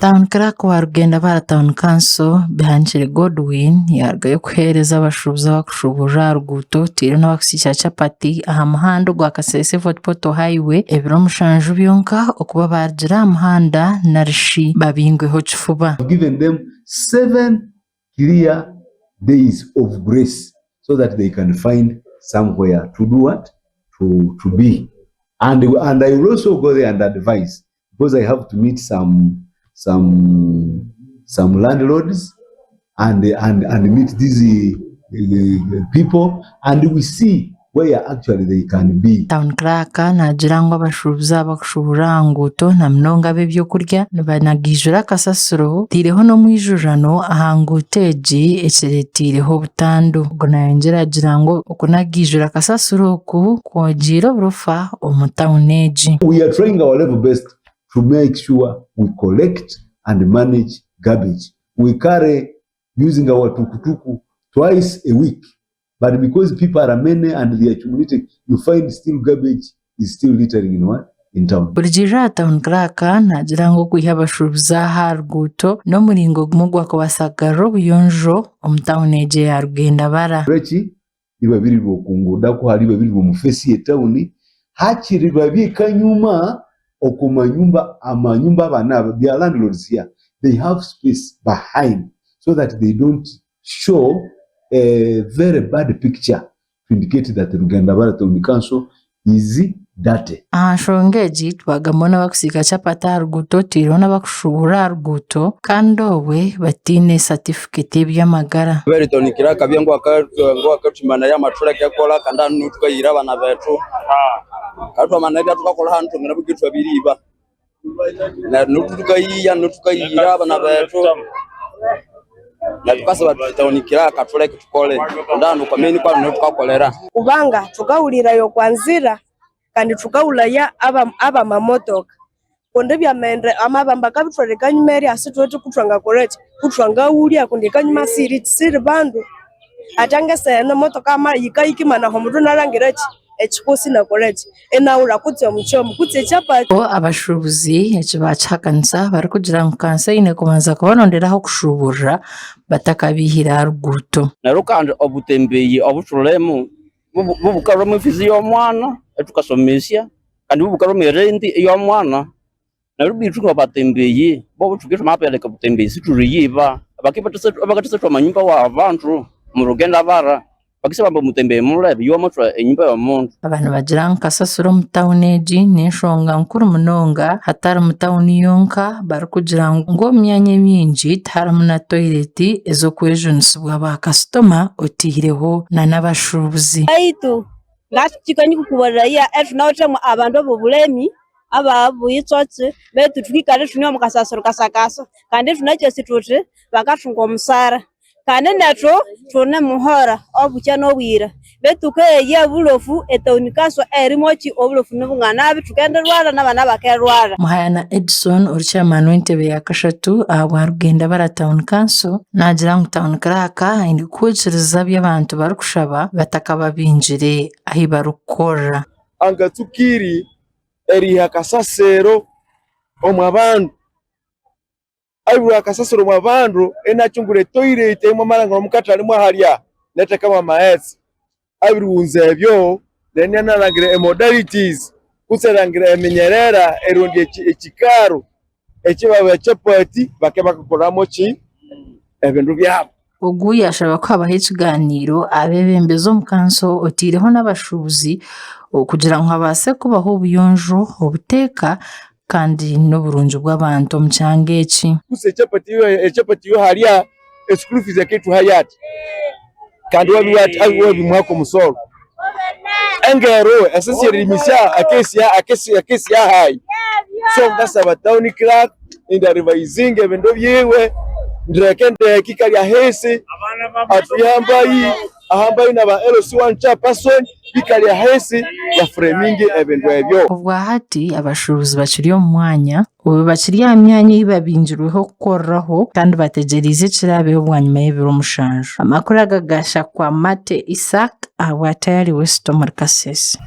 Town clerk wa Rugendabara Town Council Bihanchire Godwin yaragaye kuhereza abashubuza bakushubura ruguto tiro n'abakusisha capati aha muhanda gwa Kasese Fort Portal Highway ebiro mushanju byonka okuba bargira muhanda narishi babingweho kifuba. Given them 7 clear days of grace so that they can find somewhere to do what? To be. And I will also go there and advise, because I have to meet some landlords and meet these people, and we see where actually they can be. Town clerk nagira ngo abashubuza bakushubura nguto na mnonga bebyo kurya banagijura kasasuro tireho no mwijurano ahanguteji eceretireho butandu ubwo nayongera agira ngo ukunagijura kasasuro ku kwogira burufa omutawuneji. We are trying our level best to make sure we collect and manage garbage. We carry using our tukutuku twice a week. But because people are many and they accumulating, you find still garbage is still littering in town. Burjira Town clerk nagira ngo kwiha abashubuza harguto no muringo gumugwa ko basagaro buyonjo omutawuneje ya Rugendabara. Rechi iba biri bokunguda ko hari babiri mu face ye town hakiri babika nyuma okumanyumba amanyumba abana their landlords here, they have space behind so that they don't show a very bad picture to indicate that the Rugendabara Town Council is dirty. Shongeji twagamona bakusika capata ruguto tiro n'abakushubura ruguto kandowe batine certificate by'amagara. Bari tonikira kabyango akatumana ya mashura kyakola kanda nutukayira bana betu. Katwa managa tukakola hantu ngina bugitwa biriba. Na nutukayira bana betu. Na tukasaba tutaonikira katule kitukole ndano kameni kwa nutukakolera kubanga tukawulira yo kwanzira kandi tukawulaya aba mamotoka konde byamende amabamba kabitoleka nyumeri asitwete kutwanga correct kutwanga uli akundika nyuma siri bandu atangese no motoka ama yikayikimana ho mutu narangirachi ekikosi na correct enaura kutse muchomo kutse chapati abashubuzi ekibacakanisa bari kugira ngo kansa ine kubanza kubononderaho kushubura batakabihira ruguto narukanje obutembeye obushuremu bubukaro mfizi yo mwana etukasomesya kandi bubukaro merendi yo mwana narubitu batembeye bo tukisha mapeleka butembeye situriyiba abakipata twamanyumba wa abantu mu Rugendabara bakisaba mutembeye murebe yo mutwa enyumba ya muntu. Abantu bagira nkasasuro mutawuneji n'enshonga nkuru munonga hatari mutawuni yonka bari kugira ngo myanye mingi taramu na toilet ezo kwejunisibwa ba customer otihireho na n'abashubuzi. Aitu ngatikanye kukubaraya etunaote mu abantu bobulemi abavuye tsotse betu tukikale tunyo mu kasasuro kasakaso kandi tunacyo situte bakatunga omusara kandi natwo tune muhora obucha nobwira betukeye bulofu Town Council erimochi obulofu nubunganabi tukenderwara n'abana bakerwara. Muhayana Edson chairman w'entebe ya kashatu aba Rugendabara Town Council nagira ngo Town clerk indi kuchiriza by'abantu bari kushaba batakaba binjire ahi barukora anga tukiri eri hakasasero omwabantu ayura kasasiro mwabandu enachungure toilet imwe maranga mukatali mwa halya leta kama maesi abirunze ebyo then narangire modalities kuserangire eminyerera erundi ekikaro ekibawe chapati bakebakakoramo ki ebintu byabo. Ugu yashaba ko habaho ikiganiro abebembezo mu kanso otireho n'abashubuzi kugira ngo habase kubaho ubuyonjo obuteka kandi n'uburunju bw'abantu mu cyangeki kuse chapati yo halya exclusive yakitu hayati kandi wabi mwako musoro engero essentially misha akesi ya hai so ngasaba Town clerk inda revising ebendo byewe ndrekende kikali ya hese ahambayi na ba LC1 chairperson bikali ya hese ya framing ebendo ebyo ubwa hati abashubuzi bakiri mu mwanya ubu bakiri ya myanya ibabinjirweho kukoraho kandi bategerize kirabeho bwanyuma y'ibiro mushanju amakuru agagasha kwa Mate Isaac awatayari West Kasese.